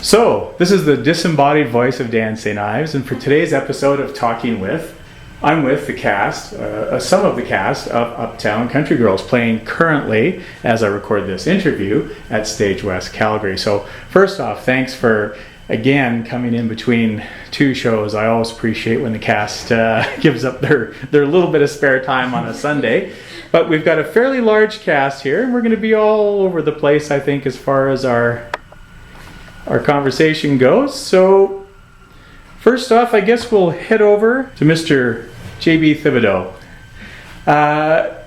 So, this is the disembodied voice of dancing Yves, and for today's episode of Talking With, I'm with the cast, some of the cast of Uptown Country Girls, playing currently, as I record this interview, at Stage West Calgary. So, first off, thanks for, again, coming in between two shows. I always appreciate when the cast gives up their little bit of spare time on a Sunday. But we've got a fairly large cast here, and we're going to be all over the place, I think, as far as our conversation goes. So, first off, I guess we'll head over to Mr. J.B. Thibodeau.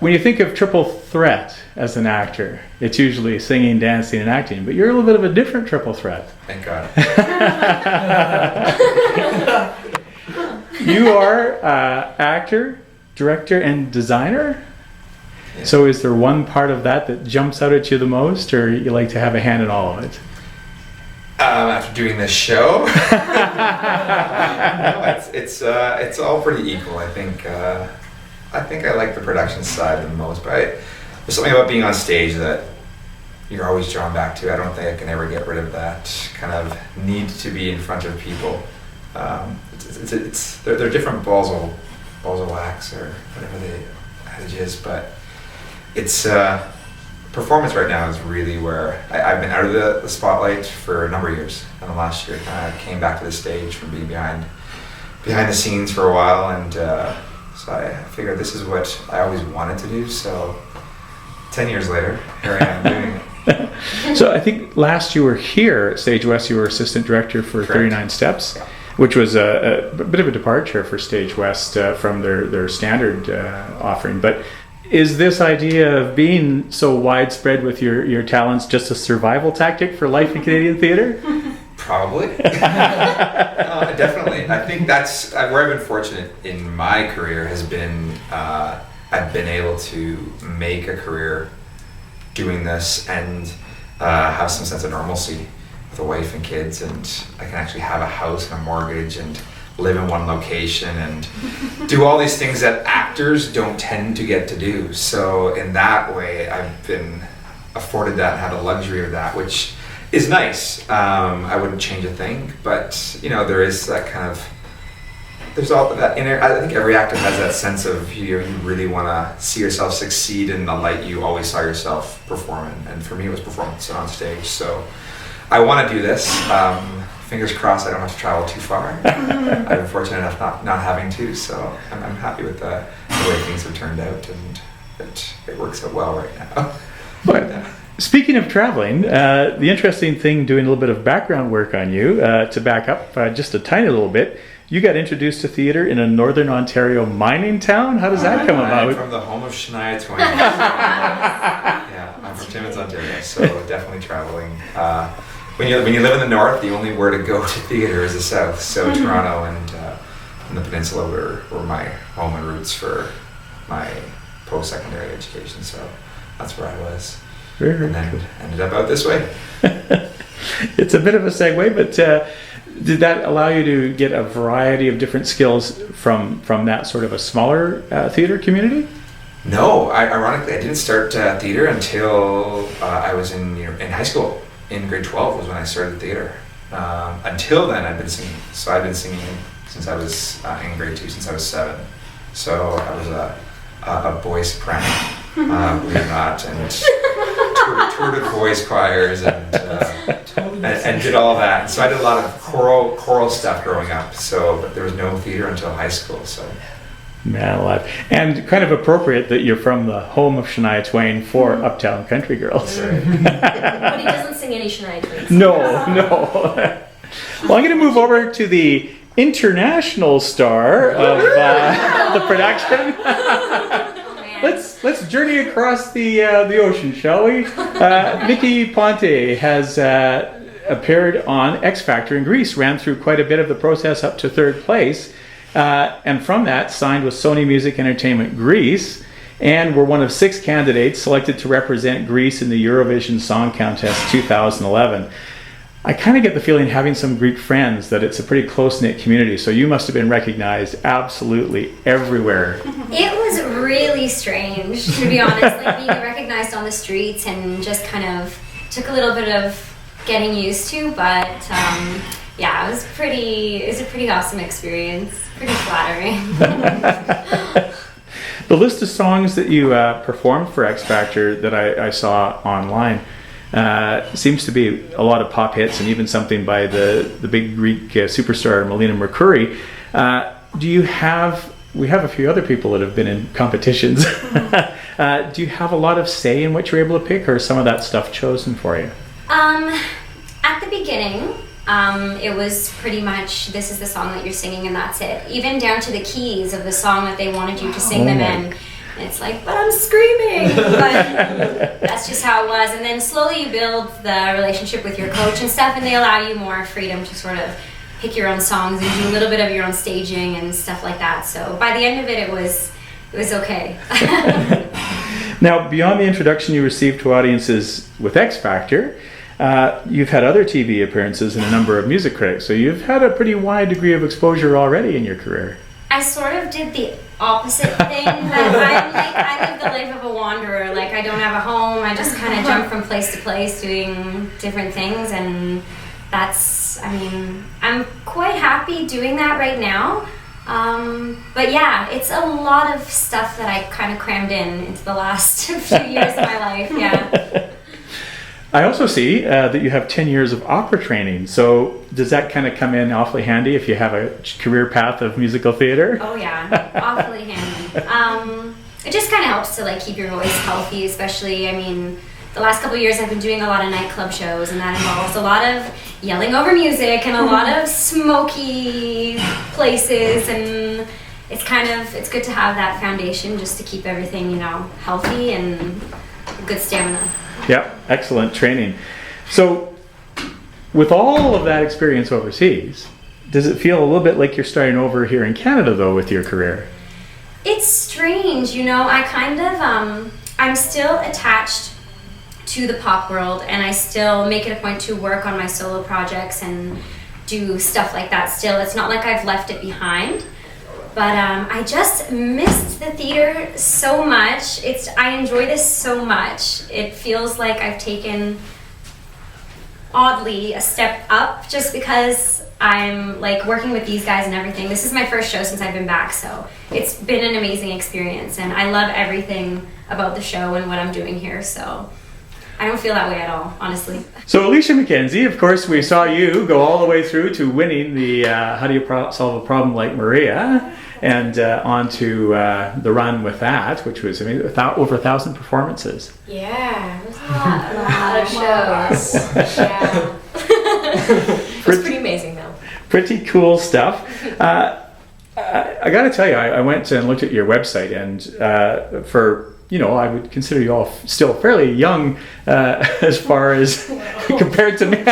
When you think of triple threat as an actor, it's usually singing, dancing, and acting, but you're a little bit of a different triple threat. Thank God. You are actor, director, and designer? Yeah. So is there one part of that jumps out at you the most, or you like to have a hand in all of it? After doing this show, it's all pretty equal. I think I like the production side the most, but there's something about being on stage that you're always drawn back to. I don't think I can ever get rid of that kind of need to be in front of people. They're different balls of wax or whatever the adage is, but it's. Performance right now is really where I've been out of the spotlight for a number of years, and the last year kind of came back to the stage from being behind the scenes for a while, and so I figured this is what I always wanted to do. So 10 years later, here I am doing it. So I think last you were here at Stage West, you were assistant director for Correct. 39 Steps, which was a bit of a departure for Stage West from their standard offering, but is this idea of being so widespread with your talents just a survival tactic for life in Canadian theatre? Probably. Definitely. I think that's where I've been fortunate in my career has been I've been able to make a career doing this and have some sense of normalcy with a wife and kids, and I can actually have a house and a mortgage and live in one location and do all these things that actors don't tend to get to do. So in that way, I've been afforded that and had the luxury of that, which is nice. I wouldn't change a thing, but there is that kind of, there's all that inner, I think every actor has that sense of you really want to see yourself succeed in the light you always saw yourself performing. And for me, it was performance on stage. So I want to do this. Fingers crossed I don't have to travel too far. I've been fortunate enough not having to, so I'm happy with the way things have turned out, and it works out well right now. But speaking of traveling, the interesting thing, doing a little bit of background work on you, to back up just a tiny little bit, you got introduced to theatre in a Northern Ontario mining town? How does that come about? I'm from the home of Shania Twain. Yeah, I'm from Timmins, Ontario, so definitely traveling. When you live in the north, the only where to go to theatre is the south. So Toronto and the peninsula were my home and roots for my post-secondary education. So that's where I was. And then ended up out this way. It's a bit of a segue, but did that allow you to get a variety of different skills from that sort of a smaller theatre community? No, ironically, I didn't start theatre until I was in high school. In grade 12 was when I started theatre. Until then, I'd been singing. So I've been singing since I was in grade 2, since I was 7. So I was a boy soprano, believe it or not, and toured with boys choirs and did all that. So I did a lot of choral stuff growing up. But there was no theatre until high school. So. Man alive. And kind of appropriate that you're from the home of Shania Twain for Uptown Country Girls. Right. But he doesn't sing any Shania Twain. No. Well, I'm going to move over to the international star of the production. Let's journey across the ocean, shall we? Nikki Ponte has appeared on X Factor in Greece, ran through quite a bit of the process up to 3rd place. And from that, signed with Sony Music Entertainment Greece, and were one of 6 candidates selected to represent Greece in the Eurovision Song Contest 2011. I kind of get the feeling, having some Greek friends, that it's a pretty close-knit community, so you must have been recognized absolutely everywhere. It was really strange, to be honest, like being recognized on the streets, and just kind of took a little bit of getting used to, but yeah, it was a pretty awesome experience. Pretty flattering. The list of songs that you performed for X Factor that I saw online seems to be a lot of pop hits and even something by the big Greek superstar Melina Mercouri. We have a few other people that have been in competitions. Do you have a lot of say in what you're able to pick, or is some of that stuff chosen for you? At the beginning, it was pretty much, this is the song that you're singing and that's it. Even down to the keys of the song that they wanted you to sing them in. And it's like, but I'm screaming. But that's just how it was. And then slowly you build the relationship with your coach and stuff, and they allow you more freedom to sort of pick your own songs and do a little bit of your own staging and stuff like that. So by the end of it, it was okay. Now, beyond the introduction you received to audiences with X Factor, you've had other TV appearances and a number of music critics, so you've had a pretty wide degree of exposure already in your career. I sort of did the opposite thing. I live the life of a wanderer. Like, I don't have a home. I just kind of jump from place to place doing different things, and I'm quite happy doing that right now. But yeah, it's a lot of stuff that I kind of crammed into the last few years of my life. Yeah. I also see that you have 10 years of opera training. So does that kind of come in awfully handy if you have a career path of musical theater? Oh yeah, awfully handy. It just kind of helps to keep your voice healthy, especially, the last couple of years I've been doing a lot of nightclub shows, and that involves a lot of yelling over music and a lot of smoky places, and it's good to have that foundation just to keep everything, healthy and good stamina. Yeah, excellent training. So, with all of that experience overseas, does it feel a little bit like you're starting over here in Canada, though, with your career? It's strange, I'm still attached to the pop world, and I still make it a point to work on my solo projects and do stuff like that still. It's not like I've left it behind. But I just missed the theater so much. I enjoy this so much. It feels like I've taken, oddly, a step up just because I'm working with these guys and everything. This is my first show since I've been back, so it's been an amazing experience, and I love everything about the show and what I'm doing here, so I don't feel that way at all, honestly. So Elicia MacKenzie, of course, we saw you go all the way through to winning the How Do You Solve a Problem Like Maria, and on to the run with that, which was over 1,000 performances. Yeah, it was a lot of shows. Yeah. It was pretty amazing, though. Pretty cool stuff. I got to tell you, I went and looked at your website, and I would consider you all still fairly young as far as compared to me.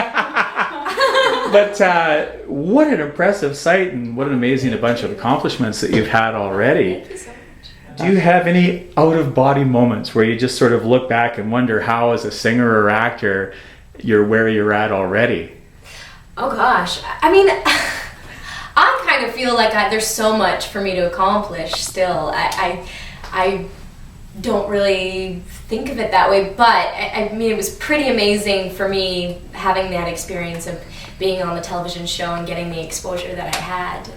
But what an impressive site, and what an amazing bunch of accomplishments that you've had already. Thank you so much. Do you have any out-of-body moments where you just sort of look back and wonder how, as a singer or actor, you're where you're at already? Oh gosh. I kind of feel like there's so much for me to accomplish still. I don't really think of it that way, but it was pretty amazing for me having that experience of being on the television show and getting the exposure that I had.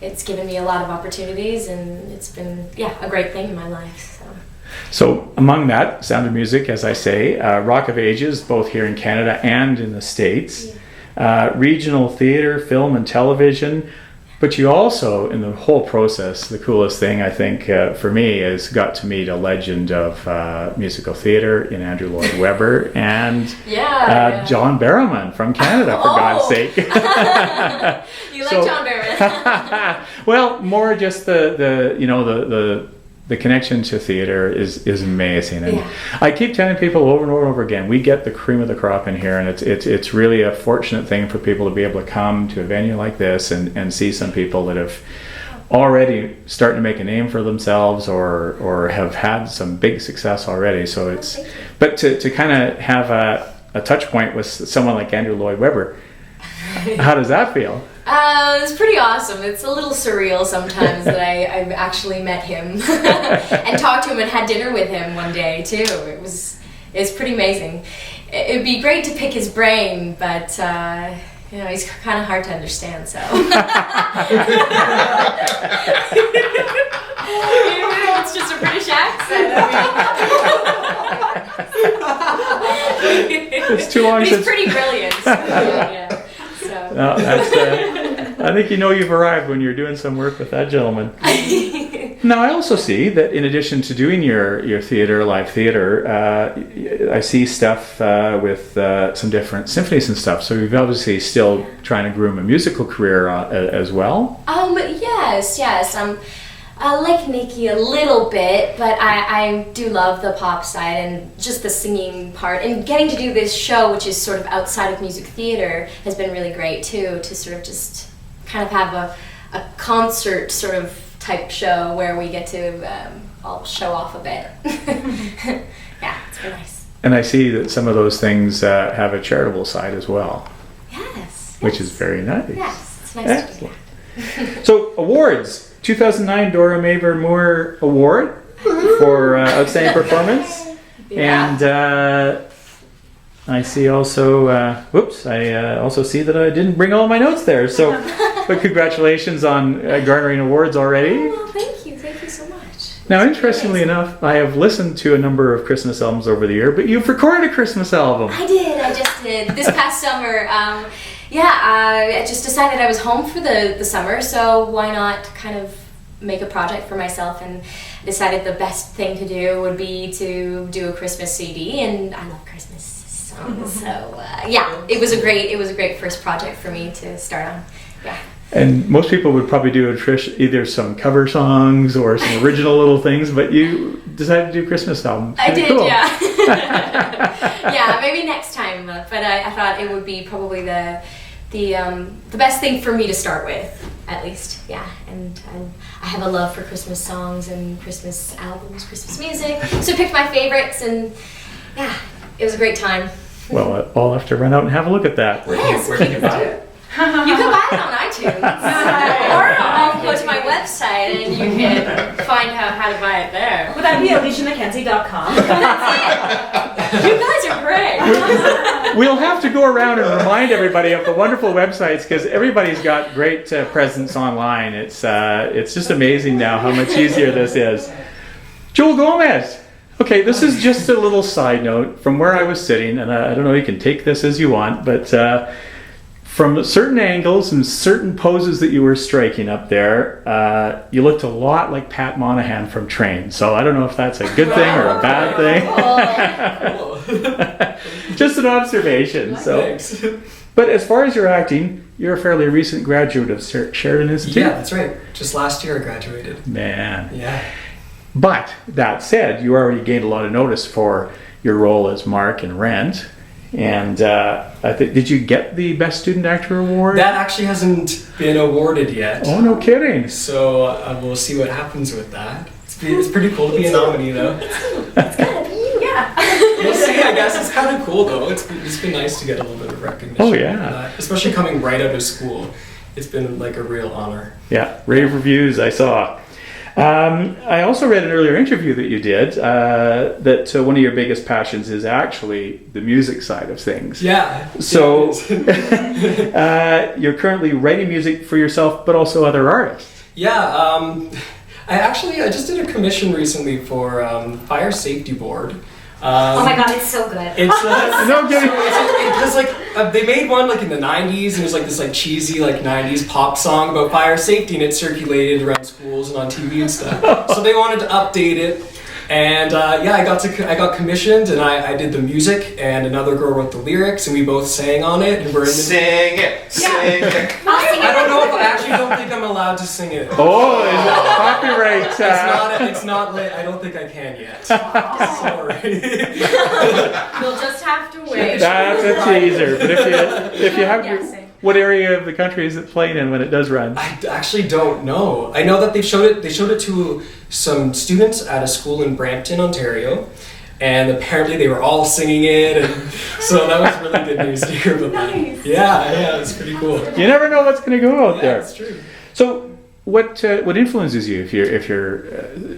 It's given me a lot of opportunities, and it's been a great thing in my life. So among that, Sound of Music, as I say, Rock of Ages, both here in Canada and in the States, regional theater, film and television. But you also, in the whole process, the coolest thing I think for me is got to meet a legend of musical theater in Andrew Lloyd Webber and John Barrowman from Canada, for God's sake. You like John Barrowman? Well, more just the connection to theater is amazing, and I keep telling people over and over and over again, we get the cream of the crop in here, and it's really a fortunate thing for people to be able to come to a venue like this and see some people that have already starting to make a name for themselves or have had some big success already. So but to kind of have a touch point with someone like Andrew Lloyd Webber, how does that feel? It's pretty awesome. It's a little surreal sometimes that I've actually met him and talked to him and had dinner with him one day too. It's pretty amazing. it'd be great to pick his brain, but you know, he's kind of hard to understand, so. It's just a British accent. It's too long But since. he's pretty brilliant. Yeah, so. No, that's, I think you know you've arrived when you're doing some work with that gentleman. Now, I also see that in addition to doing your theater, live theater, I see stuff with some different symphonies and stuff. So you're obviously still trying to groom a musical career as well. Yes. I like Nikki a little bit, but I do love the pop side and just the singing part. And getting to do this show, which is sort of outside of music theater, has been really great too, to sort of just kind of have a concert sort of type show where we get to all show off a bit. Yeah, it's been nice. And I see that some of those things have a charitable side as well. Yes. Which is very nice. Yes, it's nice to do that. So, awards. 2009 Dora Maver Moore Award for Outstanding Performance. Yeah. And I see also, I also see that I didn't bring all my notes there. So, but congratulations on garnering awards already. Oh, thank you so much. Now, interestingly enough, I have listened to a number of Christmas albums over the year, but you've recorded a Christmas album. I just did. This past summer, I just decided I was home for the summer, so why not kind of make a project for myself, and decided the best thing to do would be to do a Christmas CD, and I love Christmas songs, so it was a great first project for me to start on. Yeah. And most people would probably do either some cover songs or some original little things, but you decided to do a Christmas album. I did, cool. yeah. Yeah, maybe next time, but I thought it would be probably the best thing for me to start with, at least, yeah. And I have a love for Christmas songs and Christmas albums, Christmas music, so I picked my favorites, and yeah, it was a great time. Well, I'll have to run out and have a look at that. Where can you buy it? You can buy it on iTunes, or I'll go to my website and you can find out how to buy it there. Would that be EliciaMacKenzie.com? You guys are great. We'll have to go around and remind everybody of the wonderful websites, because everybody's got great presence online. It's just amazing now how much easier this is. Joel Gomez. Okay, this is just a little side note from where I was sitting, and I don't know, you can take this as you want, but from certain angles and certain poses that you were striking up there, you looked a lot like Pat Monahan from Train. So I don't know if that's a good thing or a bad thing. Just an observation. So, Thanks. but as far as your acting, you're a fairly recent graduate of Sheridan Institute. Yeah, that's right. Just last year I graduated. Man. Yeah. But that said, you already gained a lot of notice for your role as Mark in Rent. And did you get the Best Student Actor Award? That actually hasn't been awarded yet. Oh, no kidding. So we'll see what happens with that. It's pretty cool to be a nominee, though. Yeah. We'll see, I guess. It's kind of cool, though. It's been nice to get a little bit of recognition. Oh, yeah. Especially coming right out of school. It's been like a real honor. Yeah, rave reviews I saw. I also read an earlier interview that you did that one of your biggest passions is actually the music side of things. Yeah. So you're currently writing music for yourself, but also other artists. Yeah. I just did a commission recently for Fire Safety Board. Oh my god, it's so good. It's No kidding. because they made one like in the 90s, and it was like this like cheesy like 90s pop song about fire safety, and it circulated around schools and on TV and stuff. So they wanted to update it, and I got commissioned, and I did the music, and another girl wrote the lyrics, and we both sang on it, and we're in the Sing it. Sing it. I'll sing it. I don't know if I actually don't think I'm allowed to sing it. Oh, is that copyright? It's not lit. I don't think I can yet. Sorry. You'll just have to wait. That's a teaser. But if you have Guessing. what area of the country is it playing in when it does run? I actually don't know. I know that they showed it to some students at a school in Brampton, Ontario, and apparently they were all singing it, and so that was really good news to hear about that. Nice. Yeah, it's pretty cool. You never know what's going to go out Yeah, there. that's true. So what influences you if your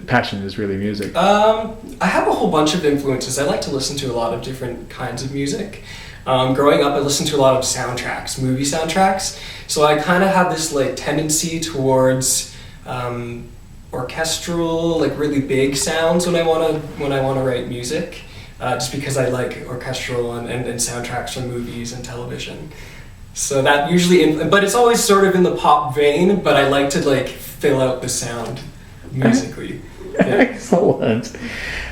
passion is really music? I have a whole bunch of influences. I like to listen to a lot of different kinds of music. Growing up, I listened to a lot of soundtracks, movie soundtracks. So I kind of have this like tendency towards orchestral, like really big sounds when I want to write music. Just because I like orchestral and soundtracks from movies and television. So that usually, but it's always sort of in the pop vein, but I like to like fill out the sound musically. Excellent.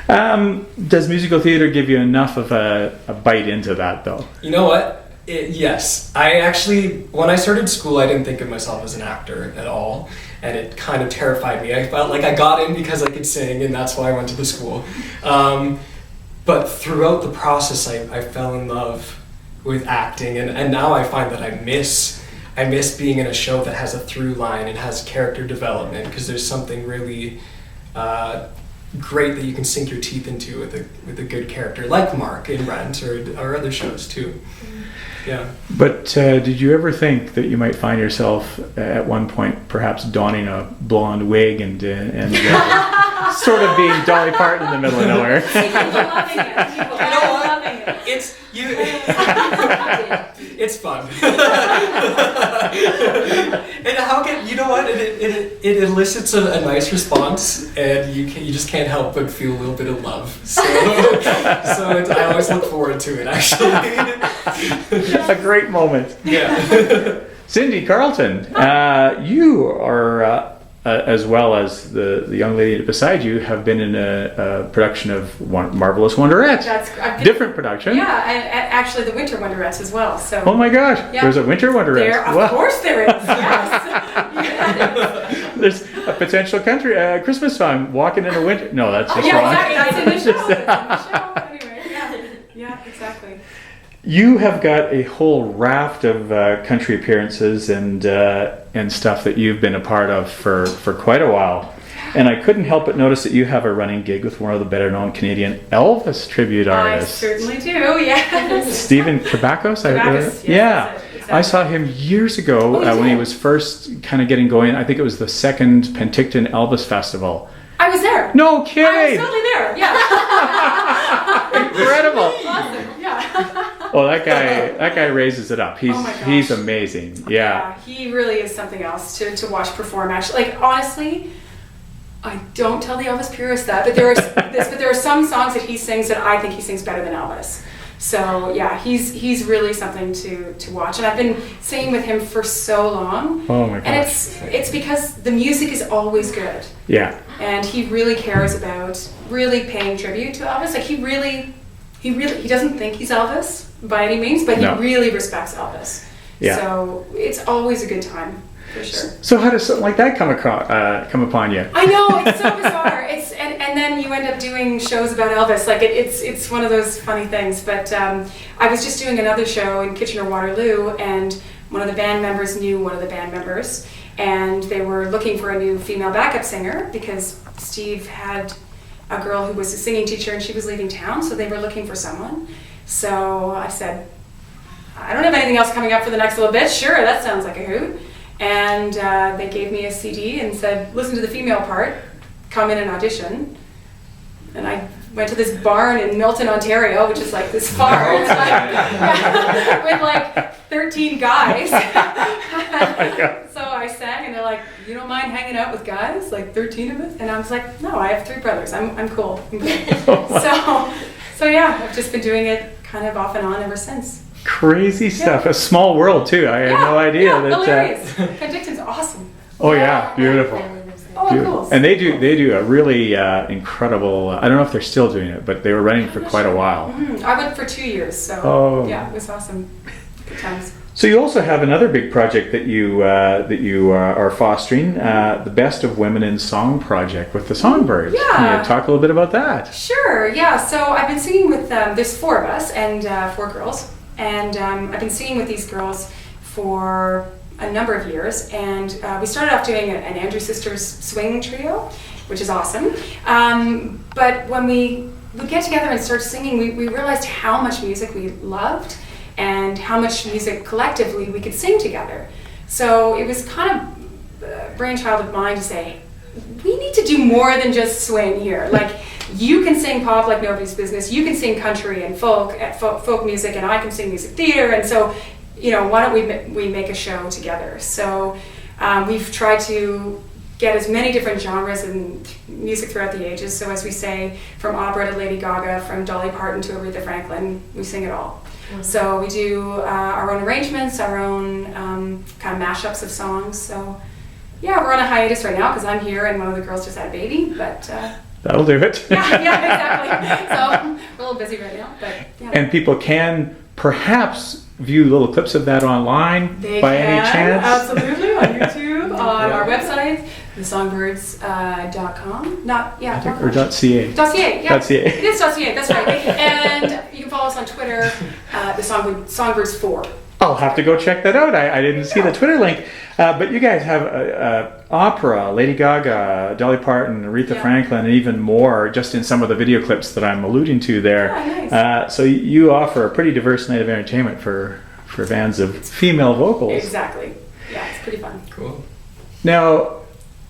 Does musical theater give you enough of a bite into that though? You know what? Yes. I actually, when I started school, I didn't think of myself as an actor at all. And it kind of terrified me. I felt like I got in because I could sing, and that's why I went to the school. But throughout the process, I fell in love with acting, and now I find that I miss being in a show that has a through line and has character development, because there's something really great that you can sink your teeth into with a good character, like Mark in Rent or other shows too. Yeah. But did you ever think that you might find yourself at one point perhaps donning a blonde wig and sort of being Dolly Parton in the middle of nowhere? People loving it. People are loving it. It's fun. And how can you know what? It elicits a nice response, and you just can't help but feel a little bit of love. So I always look forward to it. Actually, a great moment. Yeah. Cyndi, Carleton, you are. As well as the young lady beside you, have been in a production of Marvelous Wonderettes. Different production. Yeah, and actually the Winter Wonderettes as well. So. Oh my gosh, yeah. There's a Winter Wonderette. Of course there is. Yes. There's a potential country Christmas song, "Walking in a Winter." No, that's just yeah, wrong. exactly. That's in the show. Anyway, yeah, exactly. You have got a whole raft of country appearances and stuff that you've been a part of for quite a while. And I couldn't help but notice that you have a running gig with one of the better-known Canadian Elvis tribute artists. I certainly do, yes. Stephen Kabakos? Yes, yeah. exactly. I saw him years ago when he was first kind of getting going. I think it was the second Penticton Elvis Festival. I was there. No kidding! I was totally there, yeah. Incredible. Awesome, yeah. Oh, that guy raises it up. He's amazing. Yeah. He really is something else to watch perform. Actually, like honestly, I don't tell the Elvis purists that, but there are some songs that he sings that I think he sings better than Elvis. So yeah, he's really something to watch, and I've been singing with him for so long. Oh my gosh. And it's because the music is always good. Yeah. And he really cares about really paying tribute to Elvis. Like he doesn't think he's Elvis by any means, but he really respects Elvis. Yeah. So it's always a good time for sure. So how does something like that come upon you? I know, it's so bizarre. And then you end up doing shows about Elvis. Like it's one of those funny things. But I was just doing another show in Kitchener-Waterloo, and one of the band members knew one of the band members, and they were looking for a new female backup singer because Steve had a girl who was a singing teacher and she was leaving town, so they were looking for someone. So I said, I don't have anything else coming up for the next little bit. Sure, that sounds like a hoot. And they gave me a CD and said, listen to the female part, come in and audition. And I went to this barn in Milton, Ontario, which is like this far, with like 13 guys. So I sang, and they're like, you don't mind hanging out with guys, like 13 of us? And I was like, no, I have 3 brothers. I'm cool. I'm good. So yeah, I've just been doing it kind of off and on ever since. Crazy stuff. A small world too. I had no idea that. Hilarious. Penticton's awesome. Oh yeah, beautiful. Oh, cool. And they do a really incredible. I don't know if they're still doing it, but they were running for quite a while. Mm-hmm. I went for 2 years, so yeah, it was awesome. Good times. So you also have another big project that you are fostering, the Best of Women in Song project with the Songbirds. Yeah. Can you talk a little bit about that? Sure. Yeah. So I've been singing with there's 4 of us and 4 girls, and I've been singing with these girls for a number of years, and we started off doing an Andrew Sisters swing trio, which is awesome. But when we would get together and start singing, we realized how much music we loved and how much music collectively we could sing together. So it was kind of brainchild of mine to say, we need to do more than just swing here. Like, you can sing pop like nobody's business. You can sing country and folk music, and I can sing music theater. And so, why don't we make a show together? So we've tried to get as many different genres and music throughout the ages. So as we say, from opera to Lady Gaga, from Dolly Parton to Aretha Franklin, we sing it all. Mm-hmm. So we do our own arrangements, our own kind of mashups of songs. So yeah, we're on a hiatus right now because I'm here and one of the girls just had a baby, but that'll do it. yeah, exactly. So we're a little busy right now, but yeah. And people can perhaps view little clips of that online by any chance? Absolutely, on YouTube, on our website, thesongbirds.com. Or .ca. .ca, yeah. .ca. It is .ca, that's right. And you can follow us on Twitter, the Songbirds 4. I'll have to go check that out. I didn't see the Twitter link. But you guys have opera, Lady Gaga, Dolly Parton, Aretha Franklin, and even more just in some of the video clips that I'm alluding to there. Oh, nice. So you offer a pretty diverse night of entertainment for fans of female vocals. Exactly. Yeah, it's pretty fun. Cool. Now,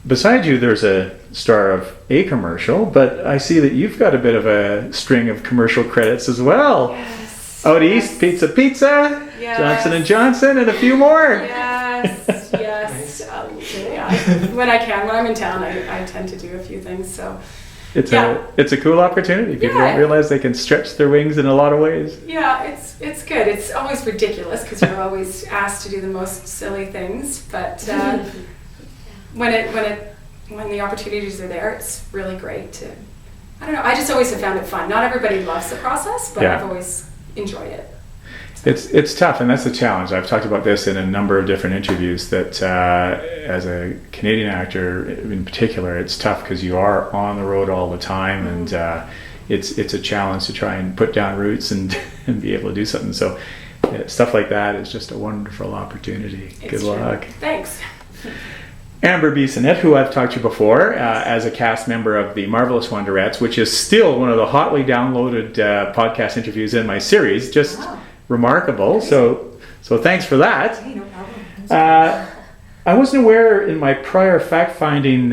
beside you, there's a star of a commercial, but I see that you've got a bit of a string of commercial credits as well. Yes. Out East, Pizza, yes. Johnson & Johnson, and a few more. Yes, yes. When I can, when I'm in town, I tend to do a few things. So it's a cool opportunity. People don't realize they can stretch their wings in a lot of ways. Yeah, it's good. It's always ridiculous because you're always asked to do the most silly things, but when the opportunities are there, it's really great to. I don't know. I just always have found it fun. Not everybody loves the process, but I've always enjoyed it. It's tough, and that's the challenge. I've talked about this in a number of different interviews, that as a Canadian actor in particular, it's tough because you are on the road all the time, and it's a challenge to try and put down roots and be able to do something. So stuff like that is just a wonderful opportunity. Good luck. Thanks. Amber Bissonnette, who I've talked to before as a cast member of The Marvelous Wonderettes, which is still one of the hotly downloaded podcast interviews in my series. Just remarkable. So thanks for that. Hey, no problem. I wasn't aware in my prior fact-finding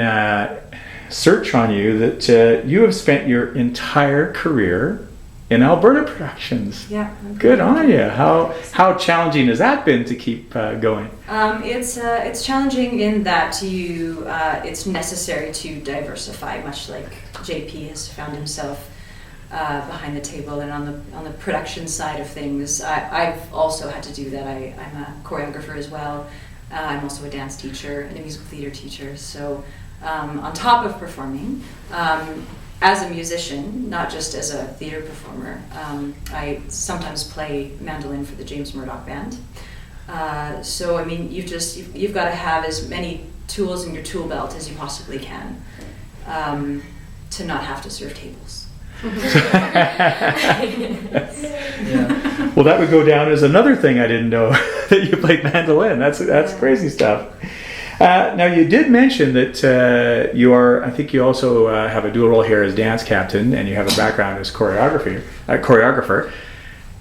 search on you that you have spent your entire career in Alberta productions. Yeah. Good on you. How challenging has that been to keep going? It's challenging in that it's necessary to diversify, much like JP has found himself behind the table and on the production side of things. I've also had to do that. I'm a choreographer as well. I'm also a dance teacher and a musical theater teacher. So on top of performing, as a musician, not just as a theater performer, I sometimes play mandolin for the James Murdoch Band. So I mean, you've got to have as many tools in your tool belt as you possibly can to not have to serve tables. Well, that would go down as another thing I didn't know, that you played mandolin. That's crazy stuff. Now, you did mention that I think you also have a dual role here as dance captain, and you have a background as choreographer.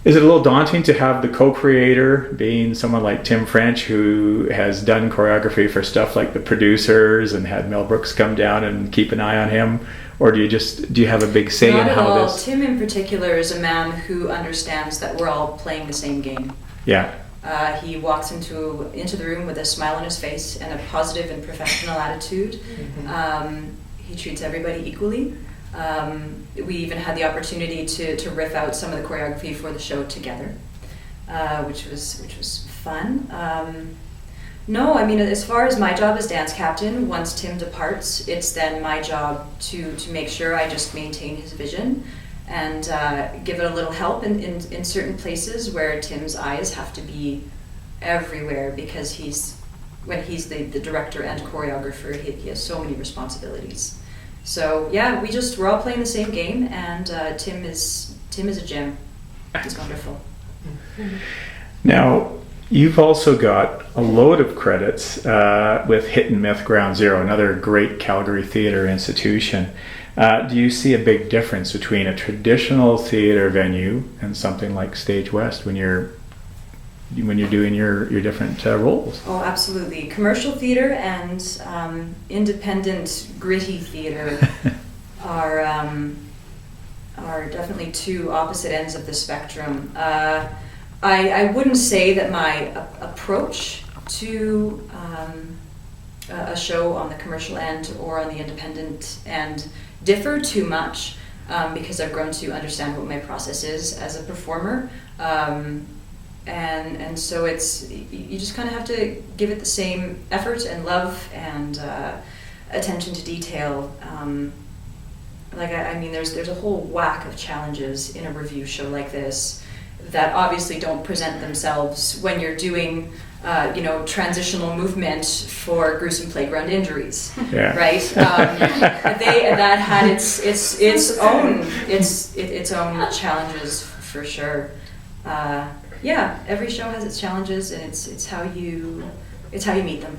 Is it a little daunting to have the co-creator being someone like Tim French, who has done choreography for stuff like The Producers and had Mel Brooks come down and keep an eye on him? Or do you have a big say in how this? Tim in particular is a man who understands that we're all playing the same game. Yeah. He walks into the room with a smile on his face and a positive and professional attitude. Mm-hmm. He treats everybody equally. We even had the opportunity to riff out some of the choreography for the show together, which was fun. No, I mean, as far as my job as dance captain, once Tim departs, it's then my job to make sure I just maintain his vision and give it a little help in certain places where Tim's eyes have to be everywhere, because when he's the director and choreographer, he has so many responsibilities. So yeah, we're all playing the same game, and Tim is a gem. He's wonderful. Now, you've also got a load of credits with Hit and Myth Ground Zero, another great Calgary theater institution. Do you see a big difference between a traditional theater venue and something like Stage West when you're when you're doing your different roles. Oh, absolutely. Commercial theater and independent, gritty theater are definitely two opposite ends of the spectrum. I wouldn't say that my approach to a show on the commercial end or on the independent end differ too much, because I've grown to understand what my process is as a performer. And so you just kind of have to give it the same effort and love and attention to detail. I mean, there's a whole whack of challenges in a review show like this that obviously don't present themselves when you're doing, transitional movement for gruesome playground injuries, right? That had its own challenges for sure. Every show has its challenges, and it's how you meet them.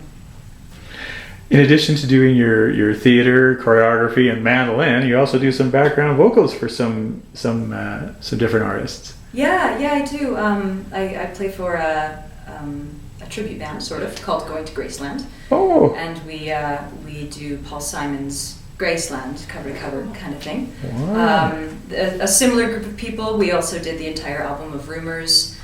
In addition to doing your theater, choreography, and mandolin, you also do some background vocals for some different artists. Yeah, I do. I play for a tribute band, sort of, called Going to Graceland. Oh. And we do Paul Simon's Graceland, cover to cover kind of thing. Wow. A similar group of people. We also did the entire album of Rumors.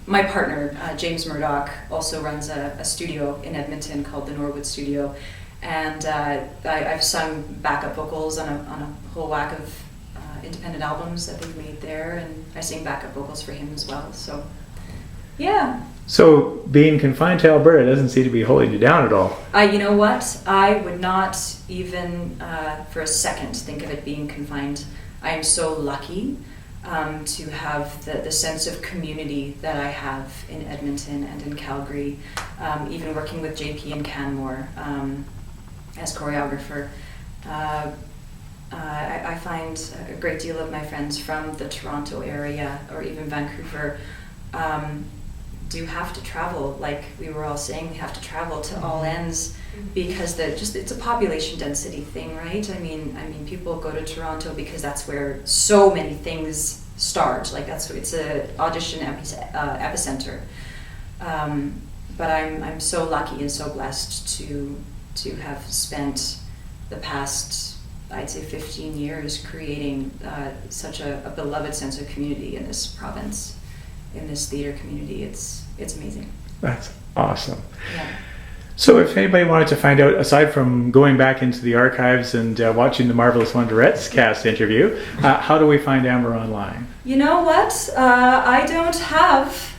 My partner, James Murdoch, also runs a studio in Edmonton called the Norwood Studio, and I've sung backup vocals on a whole whack of independent albums that they've made there, and I sing backup vocals for him as well. So, yeah. So being confined to Alberta doesn't seem to be holding you down at all. You know what? I would not even for a second think of it being confined. I am so lucky to have the sense of community that I have in Edmonton and in Calgary, even working with JP and Canmore as choreographer. I find a great deal of my friends from the Toronto area or even Vancouver do have to travel, like we were all saying, we have to travel to all ends because it's a population density thing, right? I mean people go to Toronto because that's where so many things start. Like it's a audition epicenter. But I'm so lucky and so blessed to have spent the past, I'd say, 15 years creating such a beloved sense of community in this province, in this theater community. It's amazing. That's awesome. Yeah. So if anybody wanted to find out, aside from going back into the archives and watching the Marvelous Wonderettes cast interview, how do we find Amber online? You know what? I don't have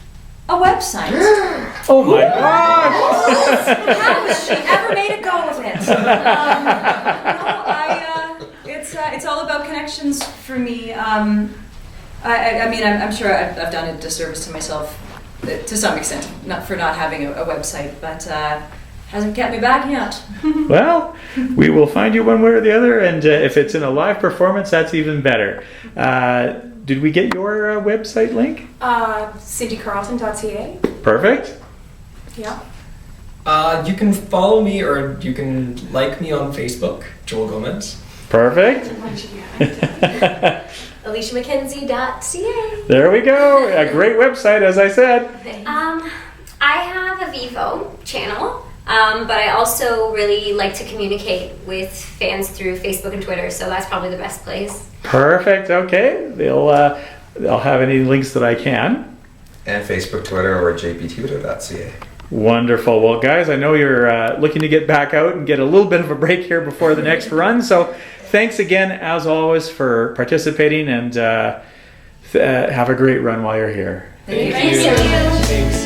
a website. Oh my gosh! How has she ever made a go of it? It's all about connections for me. I mean, I'm sure I've done a disservice to myself to some extent, not having a website, but hasn't kept me back yet. Well, we will find you one way or the other, and if it's in a live performance, that's even better. Did we get your website link? CyndiCarleton.ca. Perfect. Yeah. You can follow me or you can like me on Facebook, Joel Gomez. Perfect. EliciaMacKenzie.ca. There we go. A great website, as I said. I have a Vivo channel, but I also really like to communicate with fans through Facebook and Twitter, so that's probably the best place. Perfect. Okay. They'll have any links that I can. And Facebook, Twitter, or jptwitter.ca. Wonderful. Well, guys, I know you're looking to get back out and get a little bit of a break here before the next run. So thanks again, as always, for participating, and have a great run while you're here. Thank you. Thanks.